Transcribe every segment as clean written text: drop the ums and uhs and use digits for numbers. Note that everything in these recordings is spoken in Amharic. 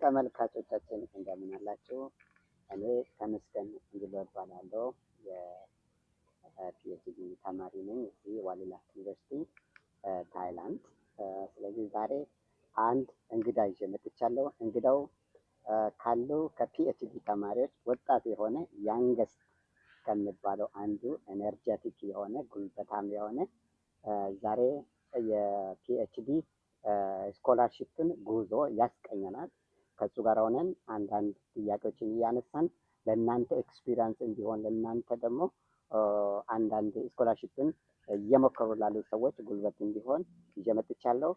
ተመልካቾቻችን እንደምን አላችሁ? እኔ ተመስገን እንግዲህ እባላለሁ የፒኤችዲ ተማሪ ነኝ እዚህ ዋሊላ ዩኒቨርሲቲ ታይላንድ። ስለዚህ ዛሬ አንድ እንግዳ ይዤ መጥቻለሁ። እንግዳው ካሉ ከፒኤችዲ ተማሪዎች ወጣት የሆነ ያንገስት ከሚባለው አንዱ ኤነርጀቲክ የሆነ ጉልበታም የሆነ ዛሬ የፒኤችዲ ስኮላርሺፕን ጉዞ ያስቀኘናል። ከሱ ጋር ሆነን አንዳንድ ጥያቄዎችን እያነሳን ለእናንተ ኤክስፒሪየንስ እንዲሆን ለእናንተ ደግሞ አንዳንድ ስኮላርሺፕን እየሞከሩ ላሉ ሰዎች ጉልበት እንዲሆን ይዤ መጥቻለሁ።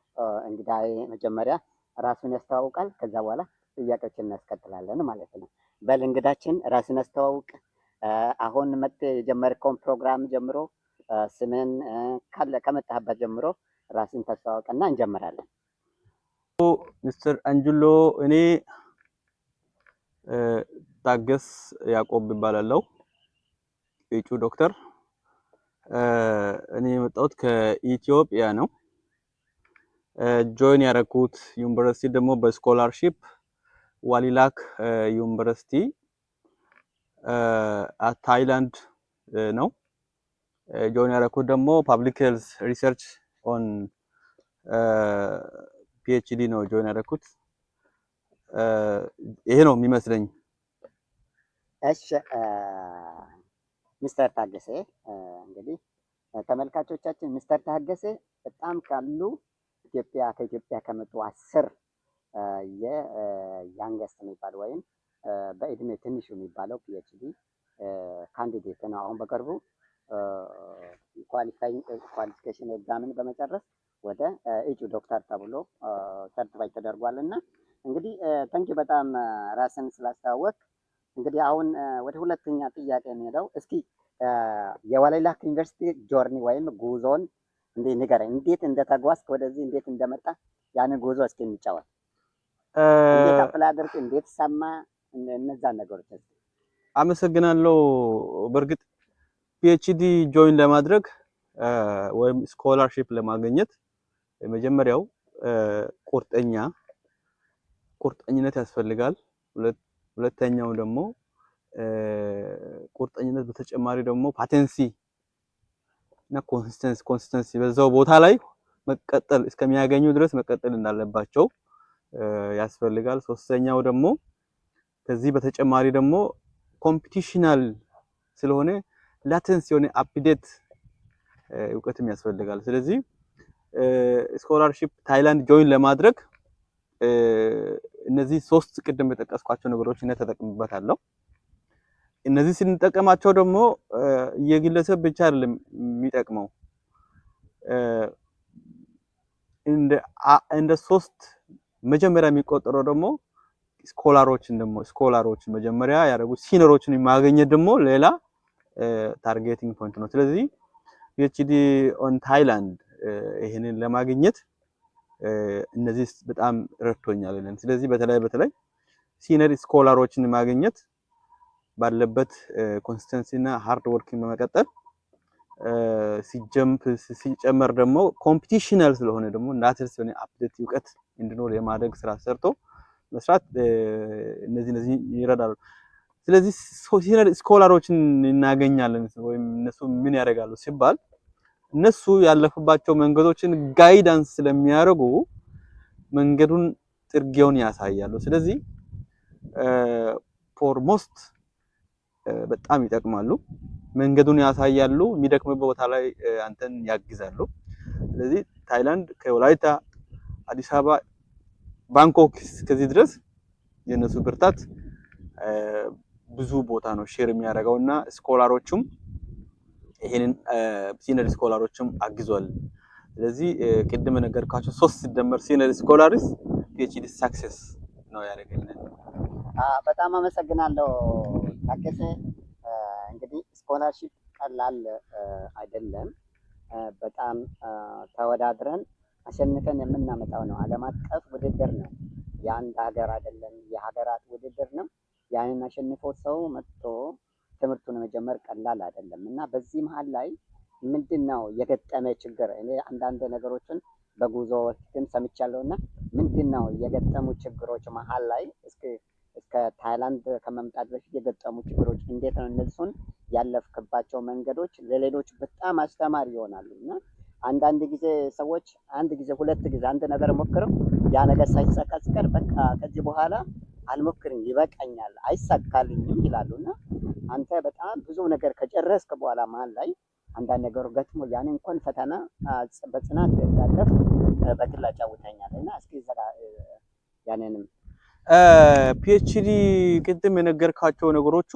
እንግዳዬ መጀመሪያ ራሱን ያስተዋውቃል። ከዛ በኋላ ጥያቄዎችን እናስከትላለን ማለት ነው። በል እንግዳችን ራስን አስተዋውቅ። አሁን የጀመርከውን ፕሮግራም ጀምሮ ስምን ከመጣህበት ጀምሮ ራስን ታስተዋውቅና እንጀምራለን። ሚስተር አንጁሎ እኔ ታገስ ያዕቆብ እባላለሁ። እጩ ዶክተር እኔ የመጣሁት ከኢትዮጵያ ነው። ጆይን ያደረኩት ዩኒቨርሲቲ ደግሞ በስኮላርሺፕ ዋሊላክ ዩኒቨርሲቲ ታይላንድ ነው። ጆይን ያደረኩት ደግሞ ፐብሊክ ሄልዝ ሪሰርች ኦን ፒኤችዲ ነው ጆይን ያደረኩት። ይሄ ነው የሚመስለኝ። እሺ ሚስተር ታገሰ እንግዲህ ተመልካቾቻችን ሚስተር ታገሰ በጣም ካሉ ከኢትዮጵያ ከመጡ 10 የያንገስት የሚባል ወይም በእድሜ ትንሹ የሚባለው ፒኤችዲ ካንዲዴት ነው። አሁን በቅርቡ ኳሊፊኬሽን ኤግዛምን በመጨረስ ወደ እጩ ዶክተር ተብሎ ሰርቲፋይ ተደርጓልና እንግዲህ ታንኪ በጣም ራስን ስላስተዋወቅ። እንግዲህ አሁን ወደ ሁለተኛ ጥያቄ እንሄዳው። እስኪ የዋሊላክ ዩኒቨርሲቲ ጆርኒ ወይም ጉዞን ንገረኝ። እንዴት እንደተጓዝክ ወደዚህ እንዴት እንደመጣ ያንን ጉዞ እስኪ እንጫወት። እንዴት አፕላይ አድርግ፣ እንዴት ሰማ፣ እነዛ ነገሮች እስኪ። አመሰግናለሁ። በእርግጥ ፒኤችዲ ጆይን ለማድረግ ወይም ስኮላርሺፕ ለማግኘት የመጀመሪያው ቁርጠኝነት ያስፈልጋል። ሁለተኛው ደግሞ ቁርጠኝነት በተጨማሪ ደግሞ ፓቴንሲ እና ኮንሲስተንሲ በዛው ቦታ ላይ መቀጠል እስከሚያገኙ ድረስ መቀጠል እንዳለባቸው ያስፈልጋል። ሶስተኛው ደግሞ ከዚህ በተጨማሪ ደግሞ ኮምፒቲሽናል ስለሆነ ላተንስ የሆነ አፕዴት እውቀትም ያስፈልጋል። ስለዚህ ስኮላርሺፕ ታይላንድ ጆይን ለማድረግ እነዚህ 3 ቅድም የጠቀስኳቸው ነገሮች እና ተጠቅምበታለሁ። እነዚህ ስንጠቀማቸው ደግሞ የግለሰብ ብቻ አይደለም የሚጠቅመው እንደ 3 መጀመሪያ የሚቆጠረው ደግሞ ስኮላሮችን መጀመሪያ ያደረጉት ሲኒየሮችን ማግኘት ደግሞ ሌላ ታርጌቲንግ ፖይንት ነው። ስለዚህ ፒኤችዲ ኦን ታይላንድ ይሄንን ለማግኘት እነዚህ በጣም ረድቶኛል። ስለዚህ በተለይ ሲኒየር ስኮላሮችን ማግኘት ባለበት ኮንሲስተንሲ እና ሃርድ ወርኪንግ በመቀጠል ሲጨመር ደግሞ ኮምፒቲሽናል ስለሆነ ደግሞ ላተንስ የሆነ አፕዴት እውቀት እንዲኖር የማድረግ ስራ ሰርቶ መስራት እነዚህ ይረዳሉ። ስለዚህ ሲኒየር ስኮላሮችን እናገኛለን ወይም እነሱ ምን ያደርጋሉ ሲባል እነሱ ያለፉባቸው መንገዶችን ጋይዳንስ ስለሚያደርጉ መንገዱን ጥርጊያውን ያሳያሉ። ስለዚህ ፎርሞስት በጣም ይጠቅማሉ። መንገዱን ያሳያሉ። የሚደክምበት ቦታ ላይ አንተን ያግዛሉ። ስለዚህ ታይላንድ ከወላይታ አዲስ አበባ ባንኮክ ከዚህ ድረስ የነሱ ብርታት ብዙ ቦታ ነው ሼር የሚያደርገውና ስኮላሮቹም ይሄንን ሲኒየር ስኮላሮችም አግዟል። ስለዚህ ቅድም ነገርኳቸው 3 ሲደመር ሲኒየር ስኮላርስ ፒኤችዲ ሰክሰስ ነው ያደረገልን። በጣም አመሰግናለሁ ታገሰ። እንግዲህ ስኮላርሺፕ ቀላል አይደለም። በጣም ተወዳድረን አሸንፈን የምናመጣው ነው። ዓለም አቀፍ ውድድር ነው። የአንድ ሀገር አይደለም፣ የሀገራት ውድድር ነው። ያንን አሸንፎ ሰው መጥቶ ትምህርቱን መጀመር ቀላል አይደለም እና በዚህ መሃል ላይ ምንድነው የገጠመ ችግር? እኔ አንዳንድ ነገሮችን በጉዞ ወቅትም ሰምቻለሁና ምንድነው የገጠሙ ችግሮች መሃል ላይ እስከ ታይላንድ ከመምጣት በፊት የገጠሙ ችግሮች እንዴት ነው እነሱን ያለፍክባቸው መንገዶች ለሌሎች በጣም አስተማሪ ይሆናሉ። እና አንዳንድ ጊዜ ሰዎች አንድ ጊዜ ሁለት ጊዜ አንድ ነገር ሞክረው ያ ነገር ሳይሳካ ሲቀር በቃ ከዚህ በኋላ አልሞክርም ይበቃኛል አይሳካልኝም ይላሉ። እና አንተ በጣም ብዙ ነገር ከጨረስክ በኋላ መሀል ላይ አንዳንድ ነገሩ ገጥሞ ያን እንኳን ፈተና በጽናት እንዳለፍ በግላጭ አውተኛል። እና እስኪ ዘጋ ያንንም ፒኤችዲ ቅድም የነገርካቸው ነገሮቹ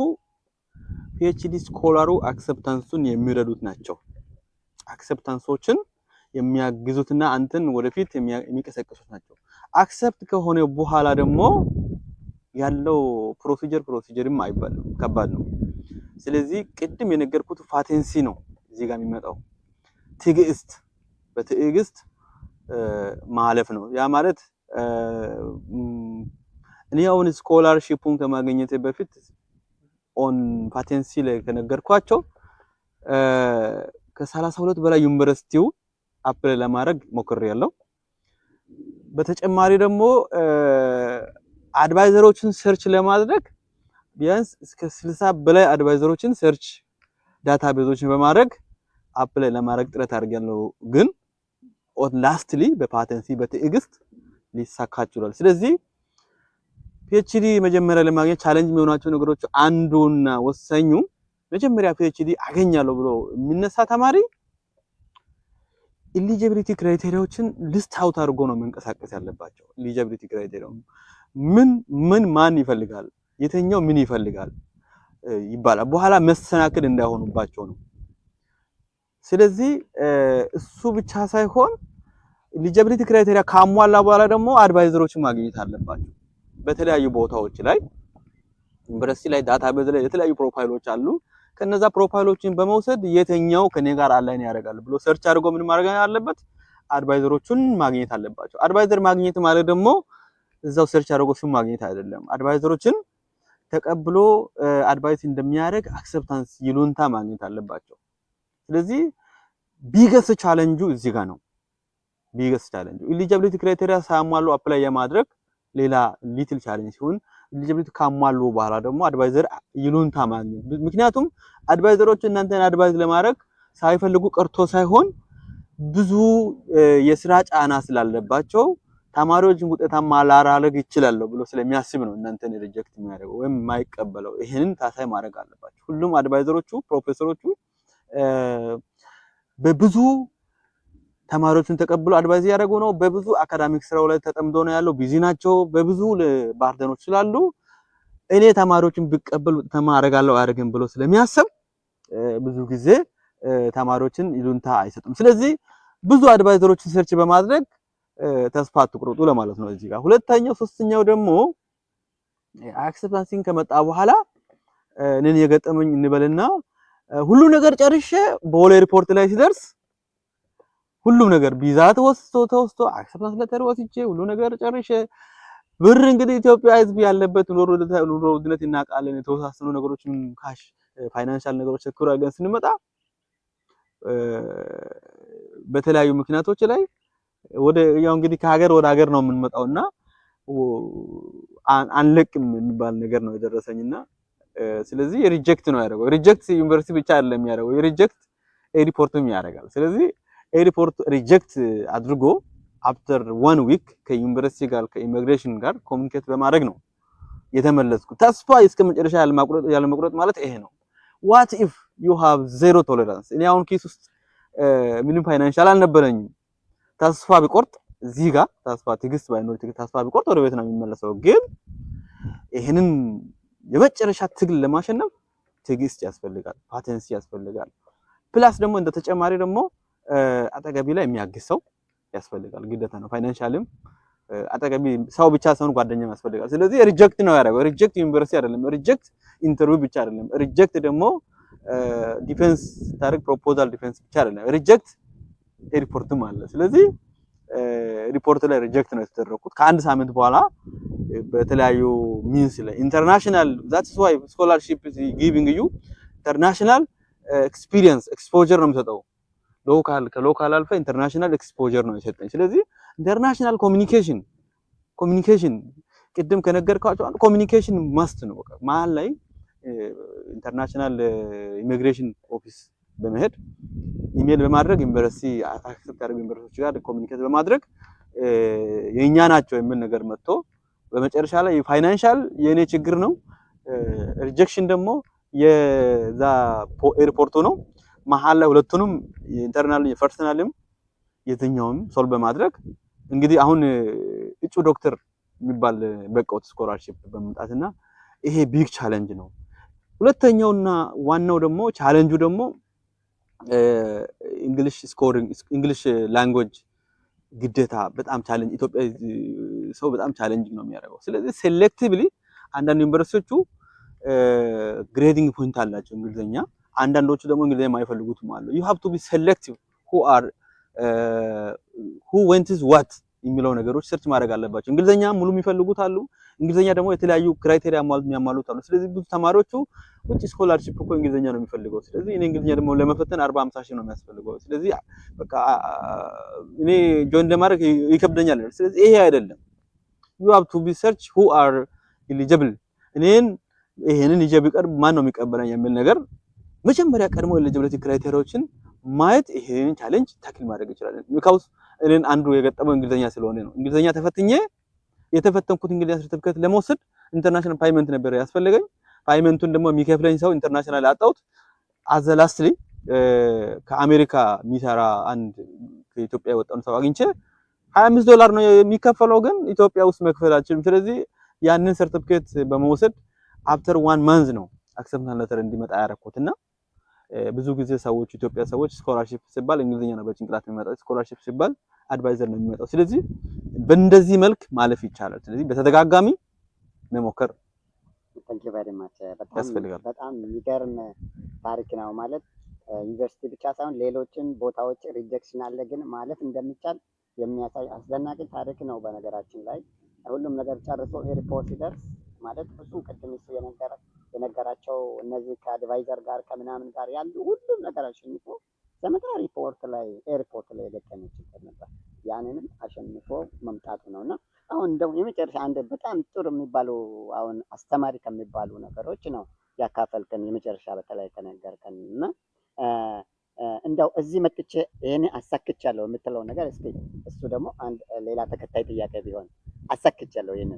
ፒኤችዲ ስኮላሩ አክሰፕታንሱን የሚረዱት ናቸው። አክሰፕታንሶችን የሚያግዙትና አንተን ወደፊት የሚቀሰቅሱት ናቸው። አክሰፕት ከሆነ በኋላ ደግሞ ያለው ፕሮሲጀርም አይባልም ከባድ ነው። ስለዚህ ቅድም የነገርኩት ፋቴንሲ ነው እዚህ ጋር የሚመጣው በትዕግስት ማለፍ ነው። ያ ማለት እኔ አሁን ስኮላርሺፑን ከማግኘት በፊት ኦን ፓቴንሲ ላይ ከነገርኳቸው ከ32 በላይ ዩኒቨርሲቲው አፕላይ ለማድረግ ሞክሬያለሁ። በተጨማሪ ደግሞ አድቫይዘሮችን ሰርች ለማድረግ ቢያንስ እስከ 60 በላይ አድቫይዘሮችን ሰርች ዳታቤዞችን በማድረግ አፕላይ ለማድረግ ጥረት አድርጌያለሁ። ግን ላስትሊ በፓቴንሲ በትዕግስት ሊሳካ ይችላል። ስለዚህ ፒኤችዲ መጀመሪያ ለማግኘት ቻሌንጅ የሚሆናቸው ነገሮች አንዱና ወሳኙ መጀመሪያ ፒኤችዲ አገኛለሁ ብሎ የሚነሳ ተማሪ ኤሊጂቢሊቲ ክራይቴሪያዎችን ሊስት አውት አድርጎ ነው መንቀሳቀስ ያለባቸው። ኤሊጂቢሊቲ ክራይቴሪያው ማን ይፈልጋል፣ የትኛው ምን ይፈልጋል ይባላል። በኋላ መሰናክል እንዳይሆኑባቸው ነው። ስለዚህ እሱ ብቻ ሳይሆን ኤሊጂቢሊቲ ክራይቴሪያ ካሟላ በኋላ ደግሞ አድቫይዘሮችን ማግኘት አለባቸው። በተለያዩ ቦታዎች ላይ ዩኒቨርሲቲ ላይ ዳታቤዝ ላይ የተለያዩ ፕሮፋይሎች አሉ። ከነዛ ፕሮፋይሎችን በመውሰድ የትኛው ከኔ ጋር አላይን ያደርጋል ብሎ ሰርች አድርጎ ምን ማድረግ አለበት? አድቫይዘሮቹን ማግኘት አለባቸው። አድቫይዘር ማግኘት ማለት ደግሞ እዛው ሰርች አድርጎ እሱን ማግኘት አይደለም። አድቫይዘሮችን ተቀብሎ አድቫይስ እንደሚያደርግ አክሰፕታንስ ይሉንታ ማግኘት አለባቸው። ስለዚህ ቢገስ ቻሌንጁ እዚህ ጋር ነው። ቢገስ ቻሌንጁ ኤሊጂቢሊቲ ክራይቴሪያ ሳያሟሉ አፕላይ የማድረግ ሌላ ሊትል ቻሌንጅ ሲሆን ኤሊጂቢሊቲ ካሟሉ በኋላ ደግሞ አድቫይዘር ይሉንታ ማግኘት። ምክንያቱም አድቫይዘሮች እናንተን አድቫይዝ ለማድረግ ሳይፈልጉ ቀርቶ ሳይሆን ብዙ የስራ ጫና ስላለባቸው ተማሪዎችን ውጤታማ ላደርግ ይችላል ብሎ ስለሚያስብ ነው እናንተን ሪጀክት የሚያደርገው ወይም የማይቀበለው። ይሄንን ታሳይ ማድረግ አለባቸው። ሁሉም አድቫይዘሮቹ ፕሮፌሰሮቹ በብዙ ተማሪዎችን ተቀብሎ አድቫይዝ ያደርጉ ነው። በብዙ አካዳሚክ ስራው ላይ ተጠምዶ ነው ያለው። ቢዚ ናቸው። በብዙ ባርደኖች ስላሉ እኔ ተማሪዎችን ብቀበል ተማረጋለሁ አያደርግም ብሎ ስለሚያስብ ብዙ ጊዜ ተማሪዎችን ይሉንታ አይሰጡም። ስለዚህ ብዙ አድቫይዘሮችን ሰርች በማድረግ ተስፋ አትቁረጡ ለማለት ነው እዚህ ጋር። ሁለተኛው ሶስተኛው ደግሞ አክሰፕታንሲን ከመጣ በኋላ እኔን የገጠመኝ እንበልና ሁሉ ነገር ጨርሼ በወለ ሪፖርት ላይ ሲደርስ ሁሉም ነገር ቪዛ ተወስቶ አክሰፕታንስ ለተር ወስጄ ሁሉ ነገር ጨርሼ ብር እንግዲህ ኢትዮጵያ ህዝብ ያለበት ኑሮ ውድነት እናውቃለን። የተወሳሰኑ ነገሮችን ካሽ ፋይናንሻል ነገሮች ሰክሮ አገን ስንመጣ በተለያዩ ምክንያቶች ላይ ወደ ያው እንግዲህ ከሀገር ወደ ሀገር ነው የምንመጣውና አንለቅም የሚባል ነገር ነው የደረሰኝና ስለዚህ ሪጀክት ነው ያደረገው። ሪጀክት ዩኒቨርሲቲ ብቻ አይደለም የሚያደርገው፣ ሪጀክት ኤርፖርትም ያደርጋል። ስለዚህ ኤርፖርት ሪጀክት አድርጎ አፍተር 1 ዊክ ከዩኒቨርሲቲ ጋር ከኢሚግሬሽን ጋር ኮሙኒኬት በማድረግ ነው የተመለስኩት። ተስፋ እስከመጨረሻ ያለመቁረጥ ማለት ይሄ ነው። what if you have zero tolerance? እኔ አሁን ኬስ ውስጥ ምንም ፋይናንሻል አልነበረኝም። ተስፋ ቢቆርጥ እዚህ ጋር ትዕግስት ባይኖር ተስፋ ቢቆርጥ ወደ ቤት ነው የሚመለሰው። ግን ይሄንን የመጨረሻ ትግል ለማሸነፍ ትዕግስት ያስፈልጋል፣ ፓቴንሲ ያስፈልጋል። ፕላስ ደግሞ እንደ ተጨማሪ ደግሞ አጠገቢ ላይ የሚያግዝ ሰው ያስፈልጋል፣ ግዴታ ነው። ፋይናንሻልም አጠገቢ ሰው ብቻ ሳይሆን ጓደኛም ያስፈልጋል። ስለዚህ ሪጀክት ነው ያደረገው። ሪጀክት ዩኒቨርሲቲ አይደለም፣ ሪጀክት ኢንተርቪው ብቻ አይደለም፣ ሪጀክት ደግሞ ዲፌንስ ታሪክ ፕሮፖዛል ዲፌንስ ብቻ አይደለም፣ ሪጀክት ኤርፖርትም አለ። ስለዚህ ሪፖርት ላይ ሪጀክት ነው የተደረኩት። ከአንድ ሳምንት በኋላ በተለያዩ ሚንስ ላይ ኢንተርናሽናል that's why scholarship is giving you international experience exposure ነው የሚሰጠው። ሎካል ከሎካል አልፈ ኢንተርናሽናል ኤክስፖዠር ነው የሰጠኝ። ስለዚህ ኢንተርናሽናል ኮሚኒኬሽን ኮሚኒኬሽን ቅድም ከነገርኳቸው አንዱ ኮሚኒኬሽን ማስት ነው። በቃ መሀል ላይ ኢንተርናሽናል ኢሚግሬሽን ኦፊስ በመሄድ ኢሜል በማድረግ ዩኒቨርሲቲ አክሰፕት ያደርጉ ዩኒቨርሲቲዎች ጋር ኮሚኒኬት በማድረግ የኛ ናቸው የሚል ነገር መጥቶ በመጨረሻ ላይ ፋይናንሻል የኔ ችግር ነው፣ ሪጀክሽን ደግሞ የዛ ኤርፖርቱ ነው። መሀል ላይ ሁለቱንም ኢንተርናል ፐርሰናልም የትኛውም ሶልቭ በማድረግ እንግዲህ አሁን እጩ ዶክተር የሚባል በቃውት ስኮላርሺፕ በመምጣትና ይሄ ቢግ ቻሌንጅ ነው። ሁለተኛውና ዋናው ደግሞ ቻሌንጁ ደግሞ እንግሊሽ ስኮሪንግ እንግሊሽ ላንጉዌጅ ግዴታ በጣም ቻሌንጅ ኢትዮጵያ ሰው በጣም ቻሌንጂንግ ነው የሚያደርገው። ስለዚህ ሴሌክቲቭሊ አንዳንድ ዩኒቨርሲቲዎቹ ግሬዲንግ ፖይንት አላቸው እንግሊዘኛ፣ አንዳንዶቹ ደግሞ እንግሊዘኛ የማይፈልጉትም አሉ። you have to be selective who went is what የሚለው ነገሮች ሰርች ማድረግ አለባቸው። እንግሊዘኛ ሙሉ የሚፈልጉት አሉ፣ እንግሊዘኛ ደግሞ የተለያዩ ክራይቴሪያ የሚያሟሉት አሉ። ስለዚህ ብዙ ተማሪዎቹ ውጭ ስኮላርሺፕ እኮ እንግሊዘኛ ነው የሚፈልገው። ስለዚህ እኔ እንግሊዘኛ ደግሞ ለመፈተን 40-50 ሺህ ነው የሚያስፈልገው። ስለዚህ በቃ እኔ ጆይን ለማድረግ ይከብደኛል። ስለዚህ ይሄ አይደለም። you have to be search who are eligible እኔን ይሄንን ይዤ ቢቀርብ ማን ነው የሚቀበለኝ የሚል ነገር መጀመሪያ ቀድሞ ኤሊጂቢሊቲ ክራይቴሪያዎችን ማየት ይሄንን ቻሌንጅ ታክል ማድረግ ይችላል። ቢካውስ እኔን አንዱ የገጠመው እንግሊዘኛ ስለሆነ ነው። እንግሊዘኛ ተፈትኜ የተፈተንኩት እንግሊዘኛ ሰርቲፊኬት ለመውሰድ ኢንተርናሽናል ፓይመንት ነበር ያስፈልገኝ። ፓይመንቱን ደግሞ የሚከፍለኝ ሰው ኢንተርናሽናል አጣሁት። አዘላስትሊ ከአሜሪካ የሚሰራ አንድ ከኢትዮጵያ የወጣውን ሰው አግኝቼ $25 ነው የሚከፈለው፣ ግን ኢትዮጵያ ውስጥ መክፈል አልችልም። ስለዚህ ያንን ሰርቲፊኬት በመውሰድ አፍተር 1 month ነው አክሰፕታንስ ሌተር እንዲመጣ ያደረኩትና ብዙ ጊዜ ሰዎች ኢትዮጵያ ሰዎች ስኮላርሺፕ ሲባል እንግሊዘኛ ነው በጭንቅላት የሚመጣው፣ ስኮላርሺፕ ሲባል አድቫይዘር ነው የሚመጣው። ስለዚህ በእንደዚህ መልክ ማለፍ ይቻላል። ስለዚህ በተደጋጋሚ መሞከር ታንክ ዩ ቬሪ ማች ያስፈልጋል። በጣም የሚገርም ታሪክ ነው። ማለት ዩኒቨርሲቲ ብቻ ሳይሆን ሌሎችን ቦታዎች ሪጀክሽን አለ፣ ግን ማለፍ እንደሚቻል የሚያሳይ አስደናቂ ታሪክ ነው። በነገራችን ላይ ሁሉም ነገር ጨርሶ ኤርፖርት ሲደርስ ማለት ብዙ ቅድም እሱ የነገራቸው እነዚህ ከአድቫይዘር ጋር ከምናምን ጋር ያሉ ሁሉም ነገር አሸንፎ ዘመታ ሪፖርት ላይ ኤርፖርት ላይ የገጠመው ችግር ነበር። ያንንም አሸንፎ መምጣቱ ነውና አሁን እንደው የመጨረሻ አንድ በጣም ጥሩ የሚባሉ አሁን አስተማሪ ከሚባሉ ነገሮች ነው ያካፈልከን የመጨረሻ በተለይ ከነገርከን እና እንደው እዚህ መጥቼ ይሄን አሳክቻለሁ የምትለው ነገር እስኪ እሱ ደግሞ አንድ ሌላ ተከታይ ጥያቄ ቢሆን አሳክቻለሁ ይሄን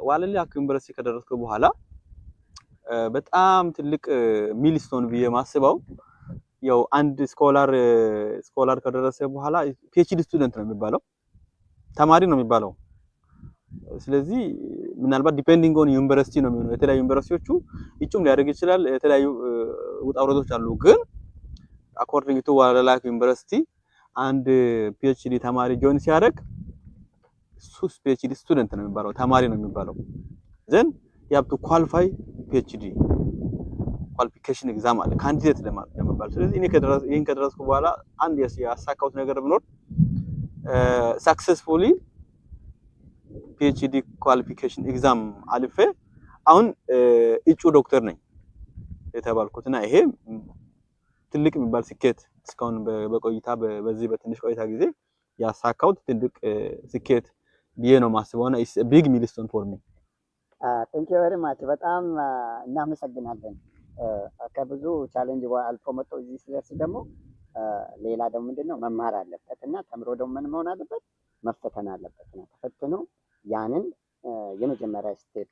ዋለሊ ዩኒቨርሲቲ ከደረስኩ በኋላ በጣም ትልቅ ሚልስቶን ብዬ ማስበው ያው አንድ ስኮላር ከደረሰ በኋላ ፒኤችዲ ስቱደንት ነው የሚባለው፣ ተማሪ ነው የሚባለው። ስለዚህ ምናልባት ዲፔንዲንግ ኦን ዩኒቨርሲቲ ነው የሚሆነው። የተለያዩ ዩኒቨርሲቲዎቹ እጩም ሊያደርግ ይችላል፣ የተለያዩ ውጣ ውረዶች አሉ። ግን አኮርዲንግ ቱ ዋለላ ዩኒቨርሲቲ አንድ ፒኤችዲ ተማሪ ጆይን ሲያደርግ እሱ ፒኤችዲ ስቱደንት ነው የሚባለው፣ ተማሪ ነው የሚባለው። ዘን you have to qualify PhD ኳሊፊኬሽን ኤግዛም አለ ካንዲዴት ለመባል። ስለዚህ እኔ ከደረስኩ በኋላ አንድ ያሳካሁት ነገር ቢኖር ሰክሰስፉሊ PhD ኳሊፊኬሽን ኤግዛም አልፌ አሁን እጩ ዶክተር ነኝ የተባልኩትና ይሄ ትልቅ የሚባል ስኬት እስካሁን በቆይታ በዚህ በትንሽ ቆይታ ጊዜ ያሳካሁት ትልቅ ስኬት ብዬ ነው ማስበውና ኢትስ አ ቢግ ሚልስቶን ፎር ሚ። ቴንክ ዩ ቬሪ ማች በጣም እናመሰግናለን። ከብዙ ቻሌንጅ አልፎ መጥቶ እዚህ ስለርስ ደግሞ ሌላ ደግሞ ምንድነው መማር አለበት እና ተምሮ ደግሞ ምን መሆን አለበት መፈተን አለበት ነው። ተፈትኖ ያንን የመጀመሪያ ስቴፕ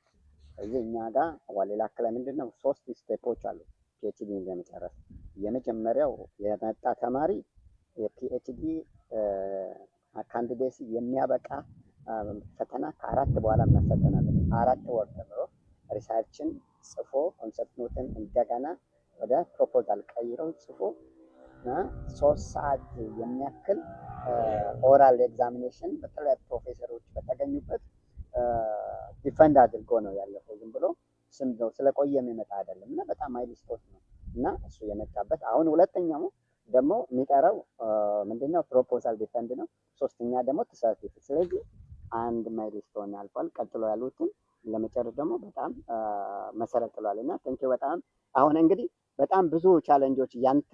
እዚህ እኛ ጋር ዋሌላ ክለ ምንድነው 3 ስቴፖች አሉ ፒኤችዲ ለመጨረስ። የመጀመሪያው የመጣ ተማሪ የፒኤችዲ ካንዲዴሲ የሚያበቃ ፈተና ከ4 በኋላ መፈተን አለበት። 4 ወር ተምሮ ሪሰርችን ጽፎ ኮንሰፕት ኖትን እንደገና ወደ ፕሮፖዛል ቀይሮ ጽፎ 3 ሰዓት የሚያክል ኦራል ኤግዛሚኔሽን በተለያዩ ፕሮፌሰሮች በተገኙበት ዲፈንድ አድርጎ ነው ያለፈው። ዝም ብሎ ስም ነው ስለቆየ የሚመጣ አይደለም እና በጣም ማይልስቶን ነው እና እሱ የመጣበት። አሁን ሁለተኛው ደግሞ የሚቀረው ምንድነው ፕሮፖዛል ዲፈንድ ነው። ሶስተኛ ደግሞ ሰርቲፊኬት። ስለዚህ አንድ ማይልስቶን አልፏል። ቀጥሎ ያሉትን ለመጨረስ ደግሞ በጣም መሰረት ጥሏልና ቴንክ ዩ በጣም አሁን እንግዲህ በጣም ብዙ ቻሌንጆች ያንተ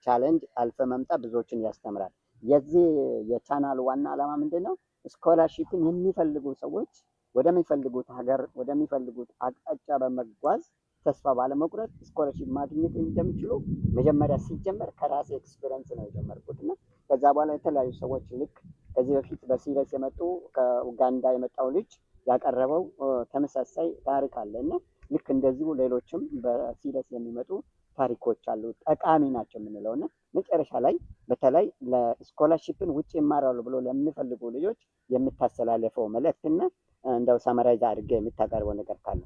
ቻሌንጅ አልፈ መምጣት ብዙዎችን ያስተምራል። የዚህ የቻናል ዋና ዓላማ ምንድነው? ስኮላርሺፕን የሚፈልጉ ሰዎች ወደሚፈልጉት ሀገር ወደሚፈልጉት አቅጣጫ በመጓዝ ተስፋ ባለመቁረጥ ስኮላርሺፕ ማግኘት እንደሚችሉ መጀመሪያ ሲጀመር ከራሴ ኤክስፒሪየንስ ነው የጀመርኩት እና ከዛ በኋላ የተለያዩ ሰዎች ልክ ከዚህ በፊት በሲሪየስ የመጡ ከኡጋንዳ የመጣው ልጅ ያቀረበው ተመሳሳይ ታሪክ አለ እና ልክ እንደዚሁ ሌሎችም በሲሪየስ የሚመጡ ታሪኮች አሉ ጠቃሚ ናቸው የምንለው እና መጨረሻ ላይ በተለይ ለስኮላርሺፕን ውጭ ይማራሉ ብሎ ለሚፈልጉ ልጆች የምታስተላልፈው መልእክትና እንደው ሰመራይዝ አድርገህ የምታቀርበው ነገር ካለ?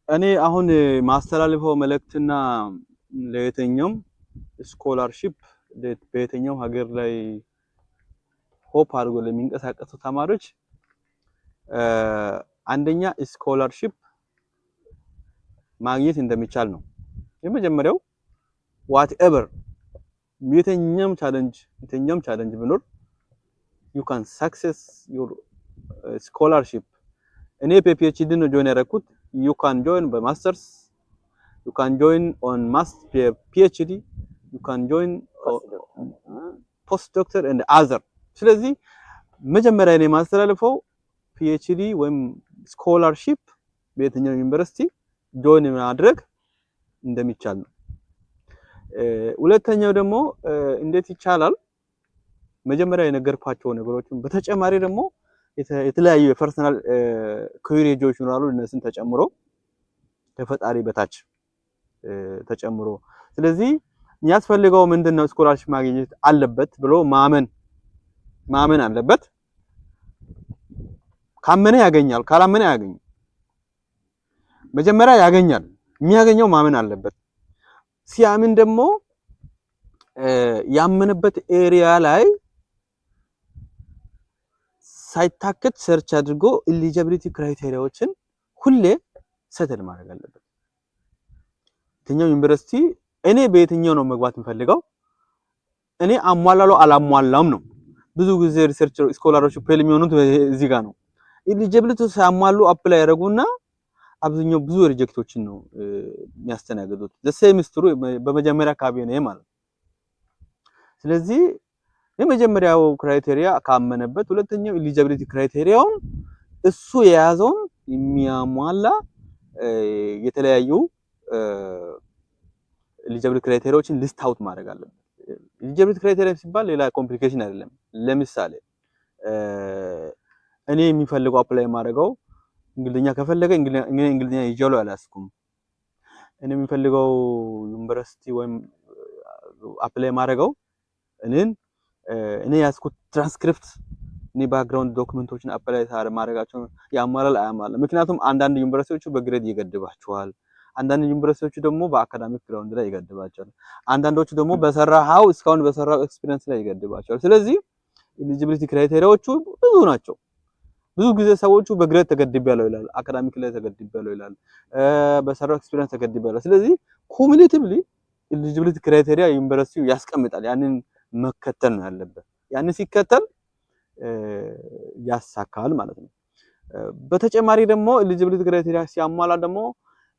እኔ አሁን ማስተላልፈው መልእክትና ለየትኛውም ስኮላርሺፕ በየትኛው ሀገር ላይ ሆፕ አድርጎ ለሚንቀሳቀሱ ተማሪዎች አንደኛ ስኮላርሺፕ ማግኘት እንደሚቻል ነው የመጀመሪያው። whatever የትኛውም ቻሌንጅ ቢኖር you can success your scholarship። እኔ PhD ነው ጆይን ያደረኩት። you can join በማስተርስ you can join on PhD you can join post doctor and other። ስለዚህ መጀመሪያ እኔ ማስተላልፈው PhD ወይም ስኮላርሺፕ በየትኛው ዩኒቨርሲቲ ጆይን ማድረግ እንደሚቻል ነው። ሁለተኛው ደግሞ እንዴት ይቻላል? መጀመሪያ የነገርኳቸው ነገሮችን በተጨማሪ ደግሞ የተለያዩ የፐርሰናል ኩዌሪጆች ይኖራሉ። እነሱን ተጨምሮ ከፈጣሪ በታች ተጨምሮ ስለዚህ የሚያስፈልገው ምንድነው? ስኮላርሺፕ ማግኘት አለበት ብሎ ማመን አለበት። ካመነ ያገኛል፣ ካላመነ አያገኝም። መጀመሪያ ያገኛል። የሚያገኘው ማመን አለበት። ሲያምን ደግሞ ያመነበት ኤሪያ ላይ ሳይታከት ሰርች አድርጎ ኤሊጂቢሊቲ ክራይቴሪያዎችን ሁሌ ሰተል ማድረግ አለበት። የትኛው ዩኒቨርሲቲ እኔ በየትኛው ነው መግባት የምፈልገው እኔ አሟላለው አላሟላም ነው። ብዙ ጊዜ ሪሰርች ስኮላሮች ፌል የሚሆኑት እዚህ ጋር ነው። ኤሊጂቢሊቲ ሳያሟሉ አፕላይ ያደርጉና አብዛኛው ብዙ ሪጀክቶችን ነው የሚያስተናግዱት። ለሴሚስትሩ በመጀመሪያ አካባቢ ነው ማለት። ስለዚህ የመጀመሪያው ክራይቴሪያ ካመነበት፣ ሁለተኛው ኤሊጂቢሊቲ ክራይቴሪያውን እሱ የያዘውን የሚያሟላ የተለያዩ ኤሊጂቢሊቲ ክራይቴሪያዎችን ሊስት አውት ማድረግ አለበት። ኤሊጂቢሊቲ ክራይቴሪያ ሲባል ሌላ ኮምፕሊኬሽን አይደለም። ለምሳሌ እኔ የሚፈልገው አፕላይ ማድረገው እንግሊዝኛ ከፈለገ እንግሊዝኛ ይጀሉ አላስኩም። እኔ የሚፈልገው ዩኒቨርሲቲ ወይም አፕላይ ማድረገው እኔ ያስኩት ትራንስክሪፕት እኔ ባክግራውንድ ዶክመንቶችን አፕላይ ማድረጋቸው ያሟላል አያሟላም። ምክንያቱም አንዳንድ ዩኒቨርሲቲዎቹ በግሬድ ይገድባቸዋል። አንዳንድ ዩኒቨርሲቲዎቹ ደግሞ በአካዳሚክ ግራውንድ ላይ ይገድባቸዋል። አንዳንዶቹ ደግሞ በሰራው እስካሁን በሰራው ኤክስፒሪየንስ ላይ ይገድባቸዋል። ስለዚህ ኤሊጂቢሊቲ ክራይቴሪያዎቹ ብዙ ናቸው። ብዙ ጊዜ ሰዎቹ በግሬድ ተገድቤያለሁ ይላል፣ አካዳሚክ ላይ ተገድቤያለሁ ይላል፣ በሰራው ኤክስፒሪየንስ ተገድቤያለሁ። ስለዚህ ኩሙሌቲቭሊ ኤሊጂቢሊቲ ክራይቴሪያ ዩኒቨርሲቲው ያስቀምጣል። ያንን መከተል ነው ያለበት። ያንን ሲከተል ያሳካል ማለት ነው። በተጨማሪ ደግሞ ኤሊጂቢሊቲ ክራይቴሪያ ሲያሟላ ደግሞ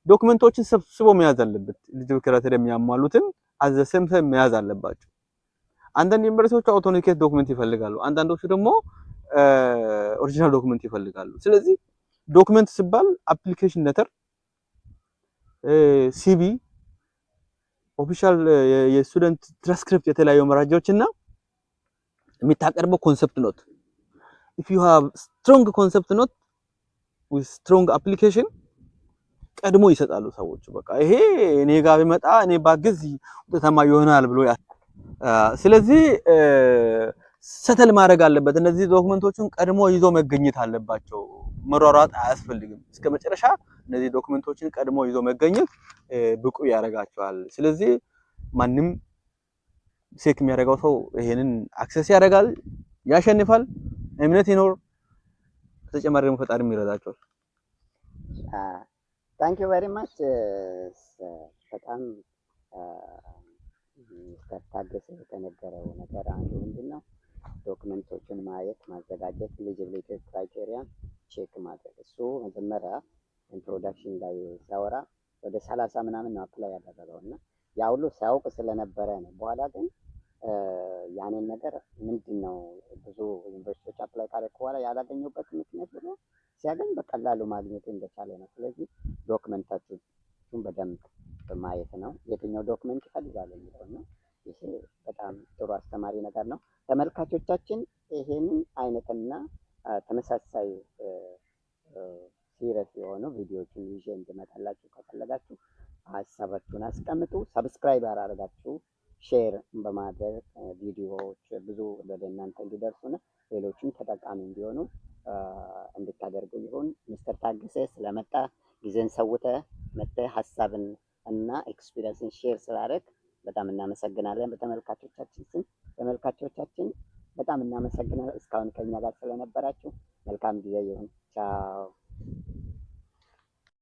ዶክመንቶችን ሰብስቦ መያዝ አለበት። ኤሊጂቢሊቲ ክራይቴሪያ የሚያሟሉትን አዘሰም መያዝ አለባቸው። አንዳንድ ዩኒቨርሲቲዎች አውቶንቲኬት ዶክመንት ይፈልጋሉ፣ አንዳንዶቹ ደግሞ ኦሪጂናል ዶክመንት ይፈልጋሉ። ስለዚህ ዶክመንት ሲባል አፕሊኬሽን ሌተር፣ ሲቪ፣ ኦፊሻል የስቱደንት ትራንስክሪፕት፣ የተለያዩ መረጃዎችና የሚታቀርበው ኮንሰፕት ኖት። if you have strong concept note with strong application ቀድሞ ይሰጣሉ ሰዎች። በቃ ይሄ እኔ ጋር ቢመጣ እኔ ባግዝ ውጤታማ ይሆናል ብሎ ስለዚህ ሰተል ማድረግ አለበት። እነዚህ ዶክመንቶችን ቀድሞ ይዞ መገኘት አለባቸው። መሯሯጥ አያስፈልግም። እስከ መጨረሻ እነዚህ ዶክመንቶችን ቀድሞ ይዞ መገኘት ብቁ ያደርጋቸዋል። ስለዚህ ማንም ሴክ የሚያደርገው ሰው ይሄንን አክሰስ ያደርጋል፣ ያሸንፋል፣ እምነት ይኖር። በተጨማሪ ደግሞ ፈጣሪም ይረዳቸዋል። ታንክ ዩ ቬሪ ማች። በጣም ታገሰ የተነገረው ነገር አንዱ ምንድነው? ዶክመንቶችን ማየት፣ ማዘጋጀት፣ ኤሊጂቢሊቲ ክራይቴሪያ ቼክ ማድረግ። እሱ መጀመሪያ ኢንትሮዳክሽን ላይ ሲያወራ ወደ 30 ምናምን ነው አፕላይ ያደረገው እና ያ ሁሉ ሲያውቅ ስለነበረ ነው። በኋላ ግን ያንን ነገር ምንድነው ብዙ ዩኒቨርሲቲዎች አፕላይ ካደረኩ በኋላ ያላገኘሁበት ምክንያት ብሎ ሲያገኝ በቀላሉ ማግኘት እንደቻለ ነው። ስለዚህ ዶክመንታችሁን በደንብ ማየት ነው። የትኛው ዶክመንት ይፈልጋል የሚለው ነው። ይሄ በጣም ጥሩ አስተማሪ ነገር ነው። ተመልካቾቻችን ይሄንን አይነትና ተመሳሳይ ሲሪየስ የሆኑ ቪዲዮዎችን ይዤ እንድመጣላችሁ ከፈለጋችሁ ሀሳባችሁን አስቀምጡ። ሰብስክራይብ ያላደረጋችሁ ሼር በማድረግ ቪዲዮዎች ብዙ ወደ እናንተ እንዲደርሱና ሌሎችም ተጠቃሚ እንዲሆኑ እንድታደርጉ ይሁን። ሚስተር ታገሰ ስለመጣ ጊዜን ሰውተ መጥተህ ሀሳብን እና ኤክስፒሪየንስን ሼር ስላደረግ በጣም እናመሰግናለን። በተመልካቾቻችን ስም ተመልካቾቻችን በጣም እናመሰግናለን። እስካሁን ከኛ ጋር ስለነበራችሁ መልካም ጊዜ ይሁን። ቻው